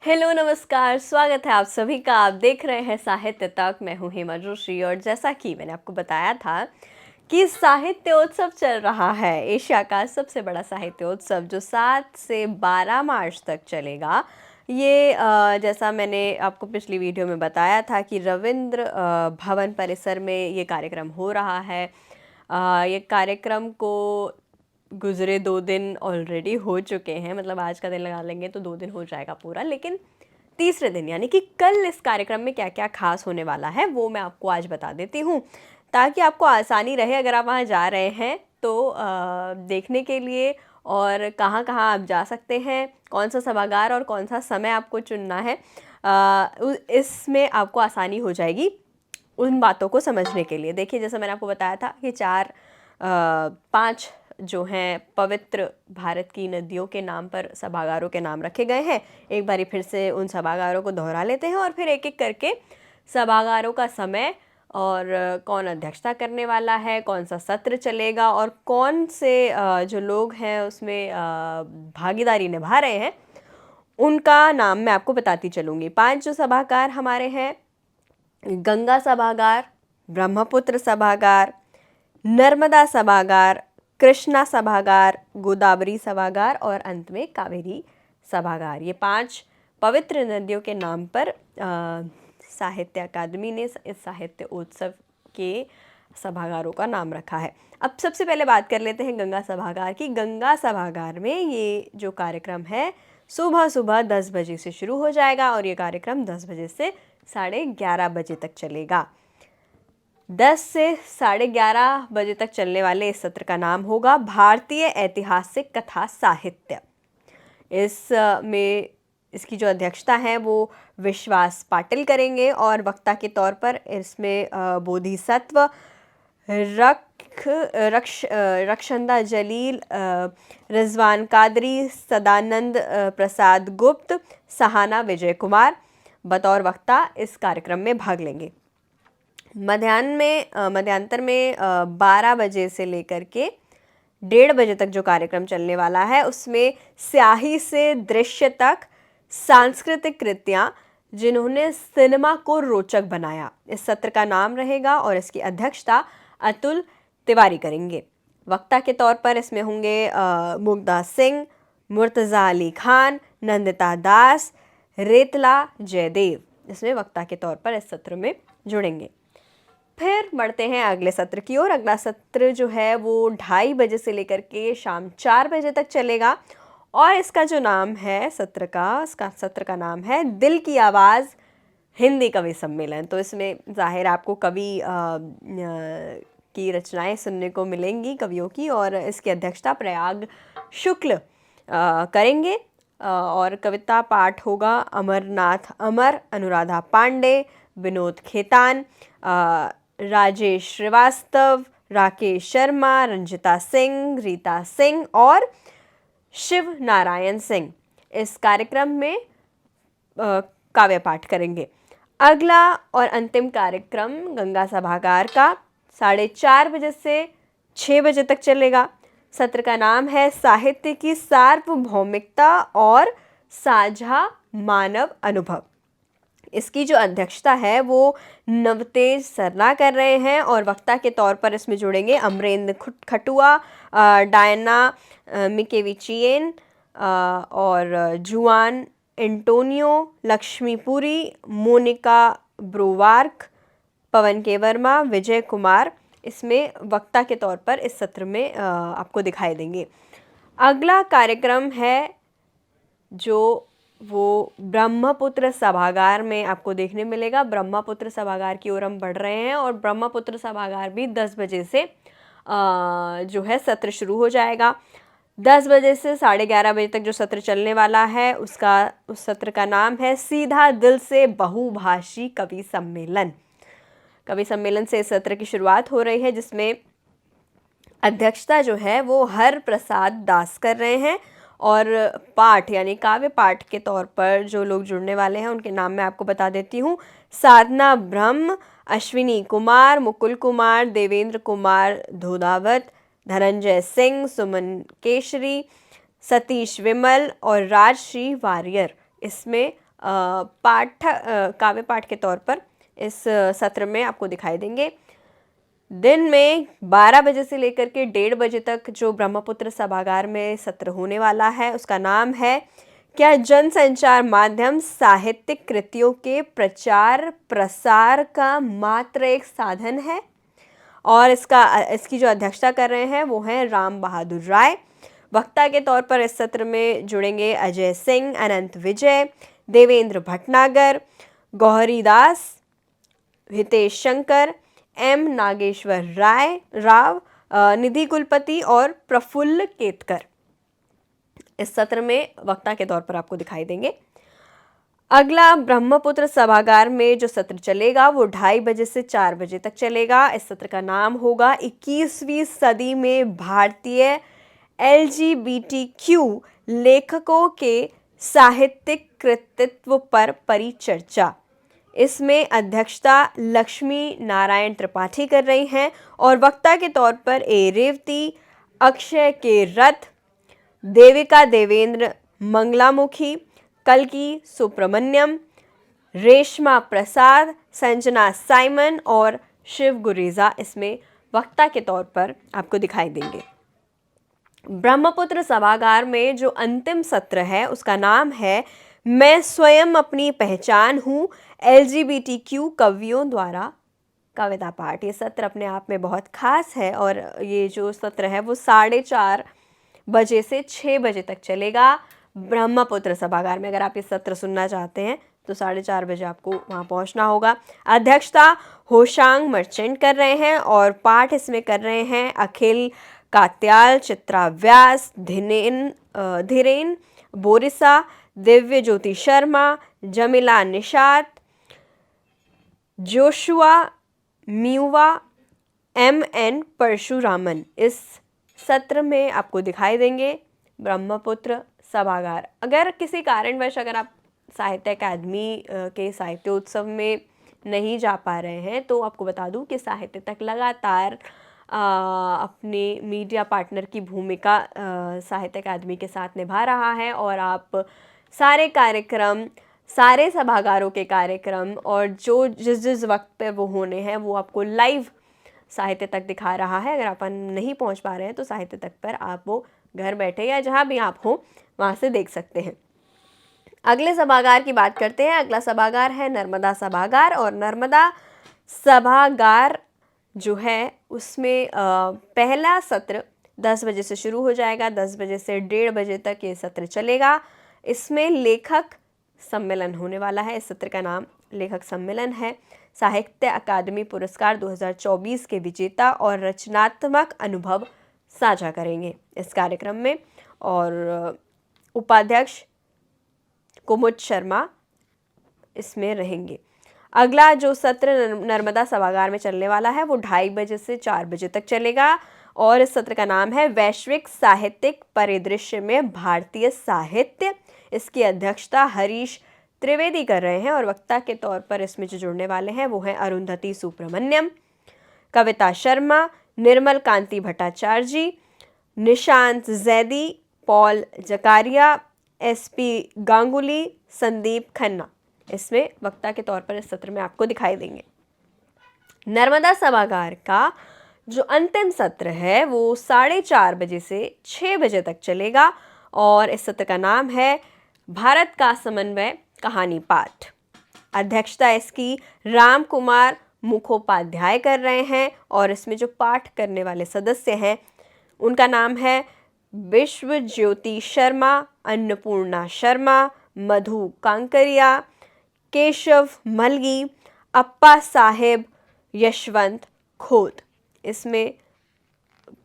Hello नमस्कार, स्वागत है आप सभी का। आप देख रहे हैं साहित्य तक। मैं हूँ हेमा जोशी और जैसा कि मैंने आपको बताया था कि साहित्य उत्सव चल रहा है, एशिया का सबसे बड़ा साहित्य उत्सव जो 7 से 12 मार्च तक चलेगा। ये जैसा मैंने आपको पिछली वीडियो में बताया था कि रविंद्र भवन परिसर में ये कार्यक्रम हो रहा है। ये कार्यक्रम को गुज़रे 2 दिन ऑलरेडी हो चुके हैं, मतलब आज का दिन लगा लेंगे तो 2 दिन हो जाएगा पूरा। लेकिन तीसरे दिन यानी कि कल इस कार्यक्रम में क्या क्या खास होने वाला है वो मैं आपको आज बता देती हूँ, ताकि आपको आसानी रहे अगर आप वहाँ जा रहे हैं तो देखने के लिए। और कहाँ कहाँ आप जा सकते हैं, कौन सा सभागार और कौन सा समय आपको चुनना है, इसमें आपको आसानी हो जाएगी उन बातों को समझने के लिए। देखिए, जैसा मैंने आपको बताया था कि 5 जो हैं पवित्र भारत की नदियों के नाम पर सभागारों के नाम रखे गए हैं। एक बारी फिर से उन सभागारों को दोहरा लेते हैं और फिर एक एक करके सभागारों का समय और कौन अध्यक्षता करने वाला है, कौन सा सत्र चलेगा और कौन से जो लोग हैं उसमें भागीदारी निभा रहे हैं, उनका नाम मैं आपको बताती चलूँगी। 5 जो सभागार हमारे हैं: गंगा सभागार, ब्रह्मपुत्र सभागार, नर्मदा सभागार, कृष्णा सभागार, गोदावरी सभागार और अंत में कावेरी सभागार। ये 5 पवित्र नदियों के नाम पर साहित्य अकादमी ने इस साहित्य उत्सव के सभागारों का नाम रखा है। अब सबसे पहले बात कर लेते हैं गंगा सभागार की। गंगा सभागार में ये जो कार्यक्रम है सुबह सुबह 10 बजे से शुरू हो जाएगा और ये कार्यक्रम 10 बजे से 11:30 बजे तक चलेगा। 10 से 11:30 बजे तक चलने वाले इस सत्र का नाम होगा भारतीय ऐतिहासिक कथा साहित्य। में इसकी जो अध्यक्षता है वो विश्वास पाटिल करेंगे और वक्ता के तौर पर इसमें बोधिसत्व रक्षंदा जलील, रिजवान कादरी, सदानंद प्रसाद गुप्त, सहाना विजय कुमार बतौर वक्ता इस कार्यक्रम में भाग लेंगे। मध्यांतर में 12 बजे से लेकर के 1:30 बजे तक जो कार्यक्रम चलने वाला है उसमें स्याही से दृश्य तक सांस्कृतिक कृतियाँ जिन्होंने सिनेमा को रोचक बनाया, इस सत्र का नाम रहेगा और इसकी अध्यक्षता अतुल तिवारी करेंगे। वक्ता के तौर पर इसमें होंगे मुग्धा सिंह, मुर्तज़ा अली खान, नंदिता दास, रेतला जयदेव इसमें वक्ता के तौर पर इस सत्र में जुड़ेंगे। फिर बढ़ते हैं अगले सत्र की ओर। अगला सत्र जो है वो 2:30 बजे से लेकर के शाम 4 बजे तक चलेगा और इसका जो नाम है सत्र का नाम है दिल की आवाज़ हिंदी कवि सम्मेलन। तो इसमें ज़ाहिर आपको कवि की रचनाएं सुनने को मिलेंगी, कवियों की, और इसकी अध्यक्षता प्रयाग शुक्ल करेंगे और कविता पाठ होगा अमरनाथ अमर, अनुराधा पांडे, विनोद खेतान, राजेश श्रीवास्तव, राकेश शर्मा, रंजिता सिंह, रीता सिंह और शिव नारायण सिंह इस कार्यक्रम में काव्य पाठ करेंगे। अगला और अंतिम कार्यक्रम गंगा सभागार का 4:30 बजे से 6 बजे तक चलेगा। सत्र का नाम है साहित्य की सार्वभौमिकता और साझा मानव अनुभव। इसकी जो अध्यक्षता है वो नवतेज सरना कर रहे हैं और वक्ता के तौर पर इसमें जुड़ेंगे अमरेंद्र खटुआ, डायना मिकेविचियन और जुआन एंटोनियो, लक्ष्मीपुरी, मोनिका ब्रोवार्क, पवन के वर्मा, विजय कुमार इसमें वक्ता के तौर पर इस सत्र में आपको दिखाई देंगे। अगला कार्यक्रम है जो वो ब्रह्मपुत्र सभागार में आपको देखने मिलेगा। ब्रह्मपुत्र सभागार की ओर हम बढ़ रहे हैं और ब्रह्मपुत्र सभागार भी 10 बजे से जो है सत्र शुरू हो जाएगा। 10 बजे से 11:30 बजे तक जो सत्र चलने वाला है उस सत्र का नाम है सीधा दिल से बहुभाषी कवि सम्मेलन। कवि सम्मेलन से इस सत्र की शुरुआत हो रही है, जिसमें अध्यक्षता जो है वो हर प्रसाद दास कर रहे हैं और पाठ यानी काव्य पाठ के तौर पर जो लोग जुड़ने वाले हैं उनके नाम मैं आपको बता देती हूँ। साधना ब्रह्म, अश्विनी कुमार, मुकुल कुमार, देवेंद्र कुमार धोधावत, धनंजय सिंह, सुमन केशरी, सतीश विमल और राजश्री वारियर इसमें काव्य पाठ के तौर पर इस सत्र में आपको दिखाई देंगे। दिन में 12 बजे से लेकर के 1:30 बजे तक जो ब्रह्मपुत्र सभागार में सत्र होने वाला है उसका नाम है क्या जनसंचार माध्यम साहित्यिक कृतियों के प्रचार प्रसार का मात्र एक साधन है। और इसकी जो अध्यक्षता कर रहे हैं वो हैं राम बहादुर राय। वक्ता के तौर पर इस सत्र में जुड़ेंगे अजय सिंह, अनंत विजय, देवेंद्र भटनागर, गौहरीदास, हितेश शंकर, एम नागेश्वर राव, निधि कुलपति और प्रफुल्ल केतकर इस सत्र में वक्ता के तौर पर आपको दिखाई देंगे। अगला ब्रह्मपुत्र सभागार में जो सत्र चलेगा वो 2:30 बजे से 4 बजे तक चलेगा। इस सत्र का नाम होगा 21वीं सदी में भारतीय LGBTQ लेखकों के साहित्यिक कृतित्व पर परिचर्चा। इसमें अध्यक्षता लक्ष्मी नारायण त्रिपाठी कर रही हैं और वक्ता के तौर पर ए रेवती, अक्षय के रथ, देविका देवेंद्र मंगलामुखी, कल्की सुब्रमण्यम, रेशमा प्रसाद, संजना साइमन और शिव गुरेजा इसमें वक्ता के तौर पर आपको दिखाई देंगे। ब्रह्मपुत्र सभागार में जो अंतिम सत्र है उसका नाम है मैं स्वयं अपनी पहचान हूँ, LGBTQ कवियों द्वारा कविता पाठ। ये सत्र अपने आप में बहुत खास है और ये जो सत्र है वो 4:30 बजे से 6 बजे तक चलेगा ब्रह्मपुत्र सभागार में। अगर आप ये सत्र सुनना चाहते हैं तो 4:30 बजे आपको वहाँ पहुँचना होगा। अध्यक्षता होशांग मर्चेंट कर रहे हैं और पाठ इसमें कर रहे हैं अखिल कात्याल, चित्रा व्यास, धीरेन बोरिसा, दिव्य ज्योति शर्मा, जमीला निषाद, जोशुआ म्यूवा, MN परशुरामन इस सत्र में आपको दिखाई देंगे ब्रह्मपुत्र सभागार। अगर किसी कारणवश अगर आप साहित्य अकादमी के साहित्योत्सव में नहीं जा पा रहे हैं तो आपको बता दूं कि साहित्य तक लगातार अपने मीडिया पार्टनर की भूमिका साहित्य अकादमी के साथ निभा रहा है और आप सारे कार्यक्रम, सारे सभागारों के कार्यक्रम और जो जिस वक्त पर वो होने हैं वो आपको लाइव साहित्य तक दिखा रहा है। अगर आप नहीं पहुंच पा रहे हैं तो साहित्य तक पर आप वो घर बैठे या जहां भी आप हो वहां से देख सकते हैं। अगले सभागार की बात करते हैं। अगला सभागार है नर्मदा सभागार और नर्मदा सभागार जो है उसमें पहला सत्र 10 बजे से शुरू हो जाएगा। 10 बजे से 1:30 बजे तक ये सत्र चलेगा। इसमें लेखक सम्मेलन होने वाला है। इस सत्र का नाम लेखक सम्मेलन है। साहित्य अकादमी पुरस्कार 2024 के विजेता और रचनात्मक अनुभव साझा करेंगे इस कार्यक्रम में और उपाध्यक्ष कुमुद शर्मा इसमें रहेंगे। अगला जो सत्र नर्मदा सभागार में चलने वाला है वो 2:30 बजे से 4 बजे तक चलेगा और इस सत्र का नाम है वैश्विक साहित्यिक परिदृश्य में भारतीय साहित्य। इसकी अध्यक्षता हरीश त्रिवेदी कर रहे हैं और वक्ता के तौर पर इसमें जो जुड़ने वाले हैं वो हैं अरुंधति सुब्रमण्यम, कविता शर्मा, निर्मल कांति भट्टाचार्य, निशांत जैदी, पॉल जकारिया, SP गांगुली, संदीप खन्ना इसमें वक्ता के तौर पर इस सत्र में आपको दिखाई देंगे। नर्मदा सभागार का जो अंतिम सत्र है वो 4:30 बजे से 6 बजे तक चलेगा और इस सत्र का नाम है भारत का समन्वय कहानी पाठ। अध्यक्षता इसकी राम कुमार मुखोपाध्याय कर रहे हैं और इसमें जो पाठ करने वाले सदस्य हैं उनका नाम है विश्व ज्योति शर्मा, अन्नपूर्णा शर्मा, मधु कांकरिया, केशव मलगी, अप्पा साहेब, यशवंत खोत। इसमें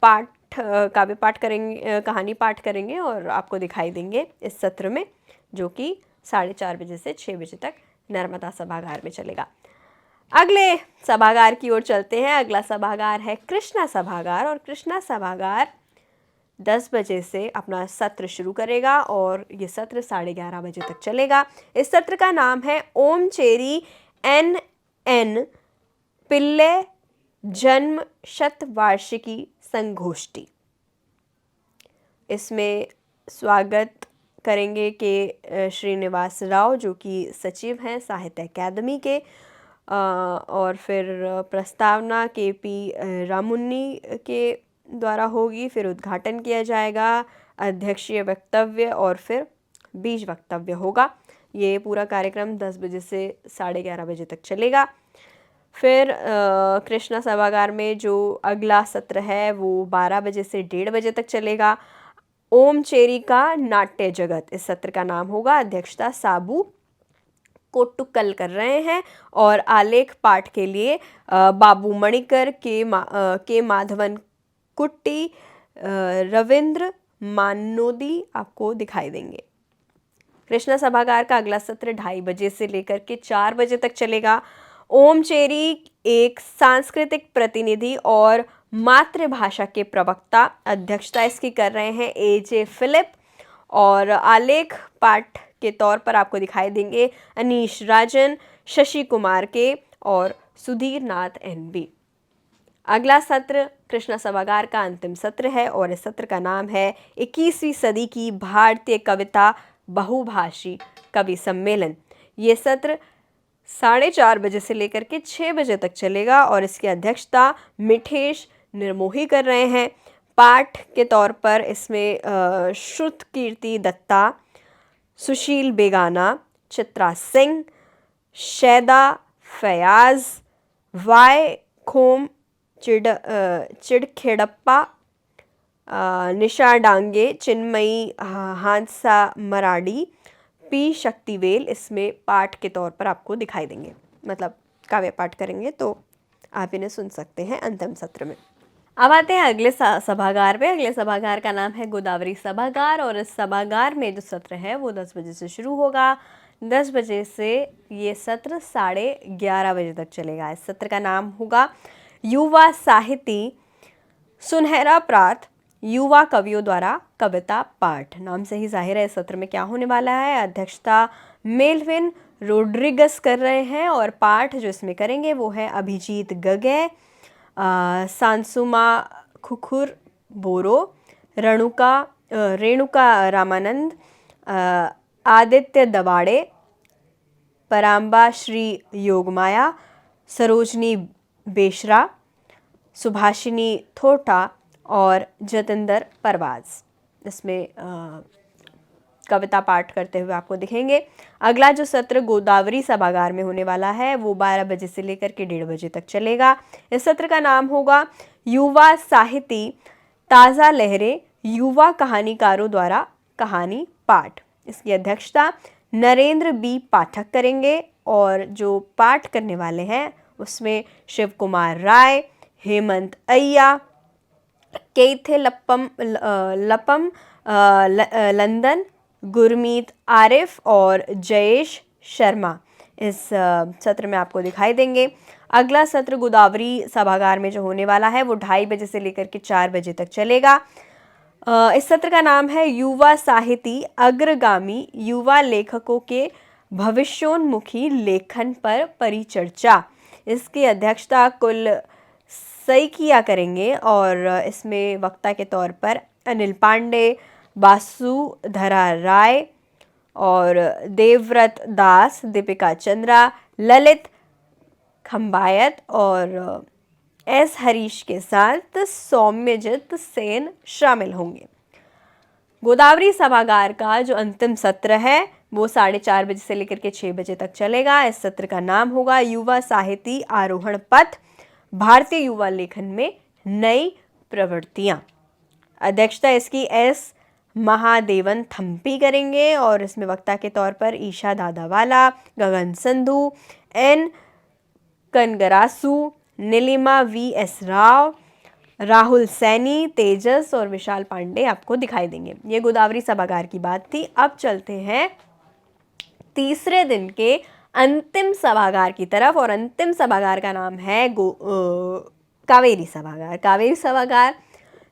काव्य पाठ करेंगे, कहानी पाठ करेंगे और आपको दिखाई देंगे इस सत्र में जो कि 4:30 बजे से 6 बजे तक नर्मदा सभागार में चलेगा। अगले सभागार की ओर चलते हैं। अगला सभागार है कृष्णा सभागार और कृष्णा सभागार 10 बजे से अपना सत्र शुरू करेगा और ये सत्र 11:30 बजे तक चलेगा। इस सत्र का नाम है ओम चेरी NN पिल्ले जन्म शतवार्षिकी संगोष्ठी। इसमें स्वागत करेंगे के श्रीनिवास राव, जो कि सचिव हैं साहित्य अकादमी के। और फिर प्रस्तावना KP रामुन्नी के द्वारा होगी। फिर उद्घाटन किया जाएगा, अध्यक्षीय वक्तव्य और फिर बीज वक्तव्य होगा। ये पूरा कार्यक्रम 10 बजे से 11:30 बजे तक चलेगा। फिर कृष्णा सभागार में जो अगला सत्र है वो 12 बजे से 1:30 बजे तक चलेगा। ओम चेरी का नाट्य जगत इस सत्र का नाम होगा। अध्यक्षता साबू कोट्टुकल कर रहे हैं और आलेख पाठ के लिए बाबू मणिकर के माधवन कुट्टी, रविंद्र मानोदी आपको दिखाई देंगे। कृष्णा सभागार का अगला सत्र 2:30 बजे से लेकर के 4 बजे तक चलेगा। ओम चेरी एक सांस्कृतिक प्रतिनिधि और मातृभाषा के प्रवक्ता, अध्यक्षता इसकी कर रहे हैं AJ फिलिप और आलेख पाठ के तौर पर आपको दिखाई देंगे अनीश राजन, शशि कुमार के और सुधीर नाथ NB। अगला सत्र कृष्णा सभागार का अंतिम सत्र है और इस सत्र का नाम है 21वीं सदी की भारतीय कविता बहुभाषी कवि सम्मेलन। ये सत्र 4:30 बजे से लेकर के 6 बजे तक चलेगा और इसकी अध्यक्षता मिठेश निर्मोही कर रहे हैं। पाठ के तौर पर इसमें श्रुत कीर्ति दत्ता, सुशील बेगाना, चित्रा सिंह, शैदा फयाज, वाई खोम चिड़खेड़प्पा, निशा डांगे, चिन्मयी हांसा मराडी, P शक्तिवेल इसमें पाठ के तौर पर आपको दिखाई देंगे। मतलब काव्य पाठ करेंगे तो आप इन्हें सुन सकते हैं अंतिम सत्र में। अब आते हैं अगले सभागार पे। अगले सभागार का नाम है गोदावरी सभागार और इस सभागार में जो सत्र है वो 10 बजे से शुरू होगा। 10 बजे से ये सत्र 11:30 बजे तक चलेगा। इस सत्र का नाम होगा युवा साहिती सुनहरा प्रात, युवा कवियों द्वारा कविता पाठ। नाम से ही जाहिर है इस सत्र में क्या होने वाला है। अध्यक्षता मेलविन रोड्रिगस कर रहे हैं और पाठ जो इसमें करेंगे वो है अभिजीत गगे, सांसुमा खुखुर बोरो, रेणुका रामानंद, आदित्य दवाड़े, पराम्बा श्री योगमाया, सरोजनी बेशरा, सुभाषिनी थोटा और जतिंदर परवाज इसमें कविता पाठ करते हुए आपको दिखेंगे। अगला जो सत्र गोदावरी सभागार में होने वाला है वो 12 बजे से लेकर के 1:30 बजे तक चलेगा। इस सत्र का नाम होगा युवा साहिती ताज़ा लहरें, युवा कहानीकारों द्वारा कहानी पाठ। इसकी अध्यक्षता नरेंद्र B पाठक करेंगे और जो पाठ करने वाले हैं उसमें शिव कुमार राय, हेमंत अय्या, केथे लपम लंदन, गुरमीत आरिफ और जयेश शर्मा इस सत्र में आपको दिखाई देंगे। अगला सत्र गोदावरी सभागार में जो होने वाला है वो 2:30 बजे से लेकर के 4 बजे तक चलेगा। इस सत्र का नाम है युवा साहिती अग्रगामी युवा लेखकों के भविष्योन्मुखी लेखन पर परिचर्चा। इसकी अध्यक्षता कुल सईकिया करेंगे और इसमें वक्ता के तौर पर अनिल पांडे, वासुधरा राय और देवव्रत दास, दीपिका चंद्रा, ललित खंबायत और S हरीश के साथ सौम्यजित सेन शामिल होंगे। गोदावरी सभागार का जो अंतिम सत्र है वो 4:30 बजे से लेकर के 6 बजे तक चलेगा। इस सत्र का नाम होगा युवा साहिती आरोहण पथ, भारतीय युवा लेखन में नई प्रवृत्तियां। अध्यक्षता इसकी S महादेवन थम्पी करेंगे और इसमें वक्ता के तौर पर ईशा दादावाला, गगन संधू, N कनगरासु, नीलिमा VS राव, राहुल सैनी, तेजस और विशाल पांडे आपको दिखाई देंगे। ये गोदावरी सभागार की बात थी। अब चलते हैं तीसरे दिन के अंतिम सभागार की तरफ और अंतिम सभागार का नाम है कावेरी सभागार। कावेरी सभागार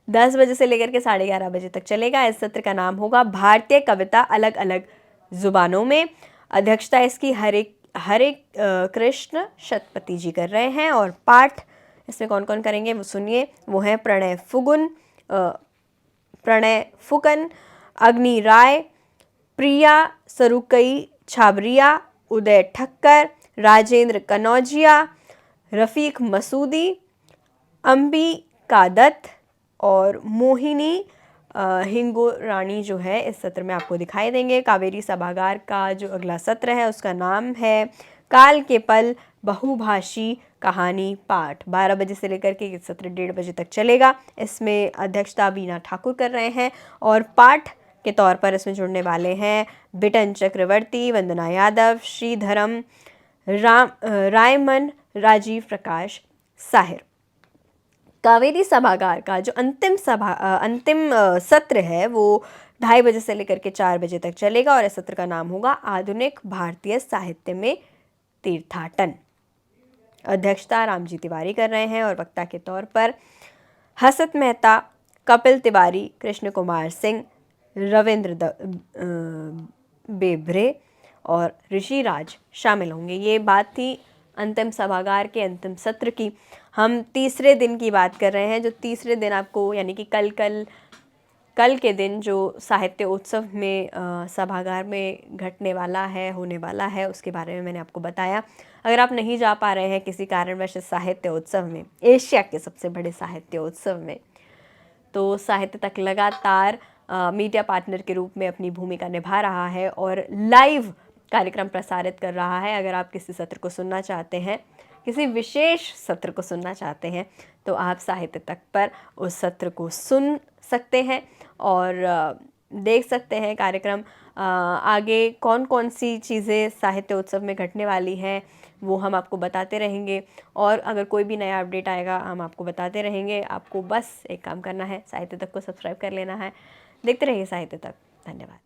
10 बजे से लेकर के 11:30 बजे तक चलेगा। इस सत्र का नाम होगा भारतीय कविता अलग अलग जुबानों में। अध्यक्षता इसकी हरे कृष्ण शतपति जी कर रहे हैं और पाठ इसमें कौन कौन करेंगे वो सुनिए। वो है प्रणय फुकन, अग्नि राय, प्रिया सरुकई छाबरिया, उदय ठक्कर, राजेंद्र कनौजिया, रफ़ीक मसूदी, अंबिका दत्त और मोहिनी हिंगोरानी जो है इस सत्र में आपको दिखाई देंगे। कावेरी सभागार का जो अगला सत्र है उसका नाम है काल के पल बहुभाषी कहानी पाठ। 12 बजे से लेकर के ये सत्र 1:30 बजे तक चलेगा। इसमें अध्यक्षता बीना ठाकुर कर रहे हैं और पाठ के तौर पर इसमें जुड़ने वाले हैं बिटन चक्रवर्ती, वंदना यादव, श्रीधरम रायमन, राजीव प्रकाश साहिर। कावेरी सभागार का जो अंतिम सत्र है वो 2:30 बजे से लेकर के 4 बजे तक चलेगा और इस सत्र का नाम होगा आधुनिक भारतीय साहित्य में तीर्थाटन। अध्यक्षता रामजी तिवारी कर रहे हैं और वक्ता के तौर पर हसत मेहता, कपिल तिवारी, कृष्ण कुमार सिंह, रविंद्र बेभरे और ऋषि राज शामिल होंगे। ये बात थी अंतिम सभागार के अंतिम सत्र की। हम तीसरे दिन की बात कर रहे हैं। जो तीसरे दिन आपको यानी कि कल के दिन जो साहित्य उत्सव में सभागार में घटने वाला है, होने वाला है, उसके बारे में मैंने आपको बताया। अगर आप नहीं जा पा रहे हैं किसी कारणवश साहित्य उत्सव में, एशिया के सबसे बड़े साहित्य उत्सव में, तो साहित्य तक लगातार मीडिया पार्टनर के रूप में अपनी भूमिका निभा रहा है और लाइव कार्यक्रम प्रसारित कर रहा है। अगर आप किसी सत्र को सुनना चाहते हैं, किसी विशेष सत्र को सुनना चाहते हैं, तो आप साहित्य तक पर उस सत्र को सुन सकते हैं और देख सकते हैं कार्यक्रम। आगे कौन कौन सी चीज़ें साहित्य उत्सव में घटने वाली हैं वो हम आपको बताते रहेंगे और अगर कोई भी नया अपडेट आएगा हम आपको बताते रहेंगे। आपको बस एक काम करना है, साहित्य तक को सब्सक्राइब कर लेना है। देखते रहिए साहित्य तक। धन्यवाद।